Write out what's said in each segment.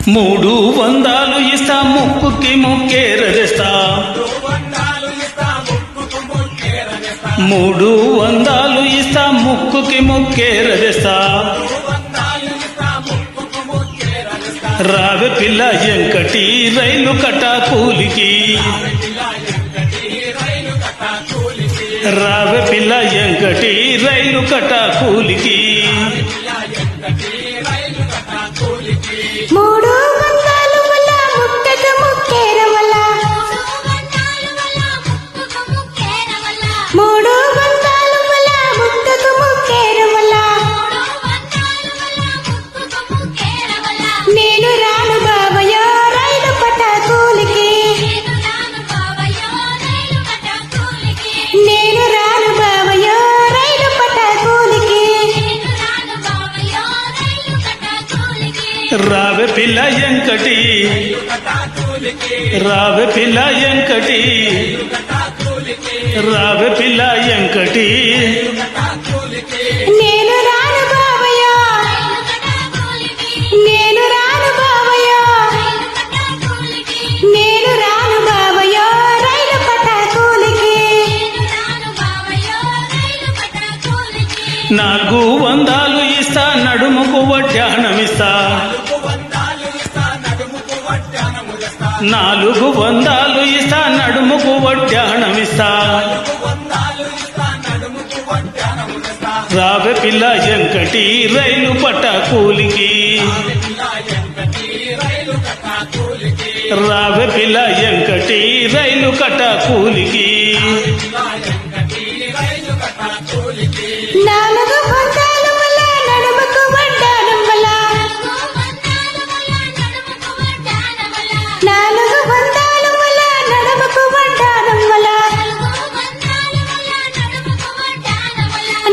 300 ఇస్తా ముక్కుకి ముక్కేరదేస్తా 300 ఇస్తా ముక్కుకి ముక్కేరదేస్తా రావే పిల్ల ఎంకటి రైలు కట్టా కూలికి రావే పిల్ల ఎంకటి రైలు కట్టా కూలికి 300 వల్ల ముక్కకు ముక్కేరవల్ల 300 వల్ల ముక్కకు ముక్కేరవల్ల నేను రాను బావయ్య రైలు పట్ట కూలికి నేను రాను బావయ్య రైలు పట్ట కూలికి రావే పిల్ల ఎంకటి రావే పిల్ల ఎంకటి రావే పిల్ల ఎంకటి నేను రాను బావయ్య నేను రాను బావయ్య నేను రాను బావయ్య రైలు పట్ట కూలికి 400 ఇస్తా నడుముకు వడ్డాణమిస్తా 400 ఇస్తా నడుముకు వడ్డాణమిస్తా రావే పిల్ల ఎంకటి రైలు పట్ట కూలికి రావే పిల్ల ఎంకటి రైలు కట్ట కూలికి 400 వల్ల నడుముకు వడ్డాణం వల్ల 400 వల్ల నడుముకు వడ్డాణం వల్ల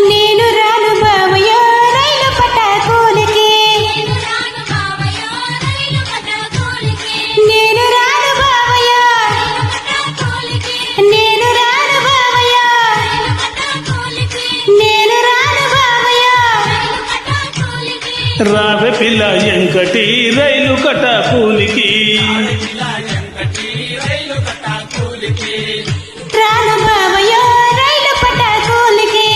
నేను రాను బావయ్య రైలు పట్ట కూలికి నేను రాను బావయ్య నేను రాను బావయ్య నేను రాను బావయ్య రావే పిల్ల ఎంకటి రైలు కట్ట కూలికి రాను బావయ్య రైలు పట్ట కూలికి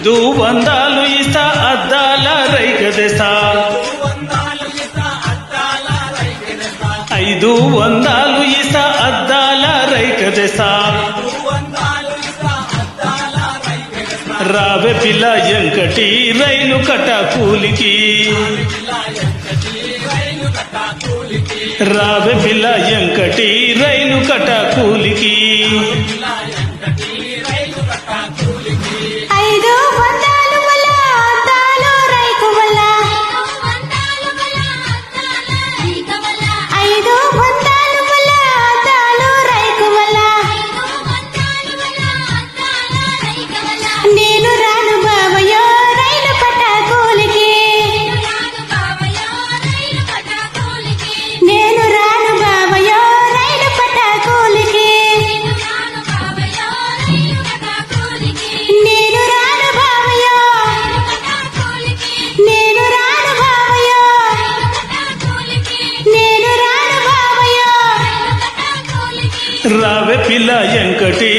500 ఇస్తా అద్దాల రైకదేస్తా 500 ఇస్తా అద్దాల రైకదేస్తా రావే పిల్ల ఎంకటి రైలు కట్ట కూలికి రావే పిల్ల ఎంకటి రైలు కట్ట కూలికి 500 వల్ల అద్దాలు రైకు వల్ల 500 వల్ల అద్దాలు రైకు వల్ల నేను రాను బావయ్య రైలు పట్ట కూలికి నేను రాను బావయ్య రైలు పట్ట కూలికి నేను రాను బావయ్య నేను రాను బావయ్య నేను రాను బావయ్య రావే పిల్ల ఎంకటి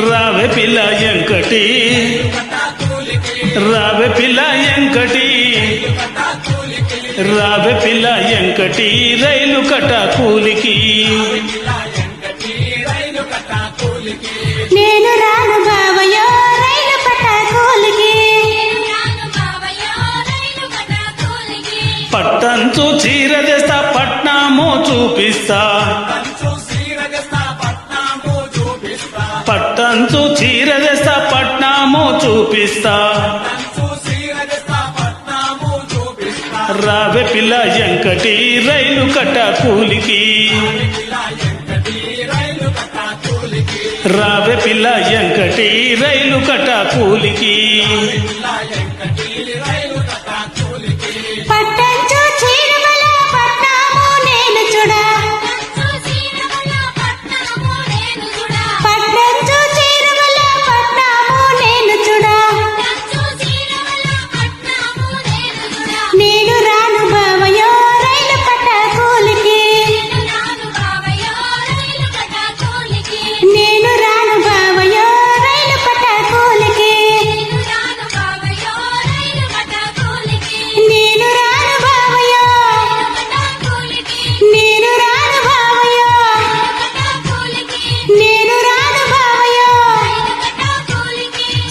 రావే పిల్ల ఎంకటి రావే పిల్ల ఎంకటి రావే పిల్ల ఎంకటి రైలు కట్ట కూలికి నేను రాను బావయ్య రైలు పట్ట కూలికి పట్టంచు చీర తెస్తా పట్నామో చూపిస్తా పట్టంచు చీర తెస్తా పట్నామో చూపిస్తా రావే పిల్ల ఎంకటి రైలు కట్ట కూలికి రావే పిల్ల ఎంకటి రైలు కట్ట కూలికి పట్టంచు చీరవల పట్నాము నేను చూడా పట్టంచు చీరవల పట్నాము నేను చూడా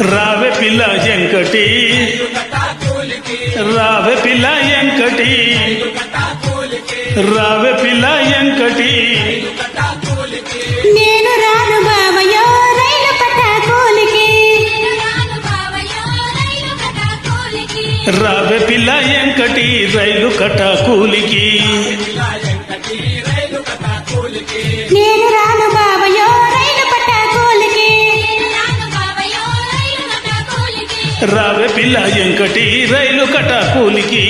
రావే పిల్ల ఎంకటి రావే పిల్ల ఎంకటి రావే పిల్ల ఎంకటి నేను రాను బావయో రైలు పట్టాకోలికి రావే పిల్ల ఎంకటి రైలు కట్ట కూలికి నేను రాను బావయో రైలు పట్టాకోలికి రావే పిల్ల ఎంకటి రైలు కట్ట కూలికి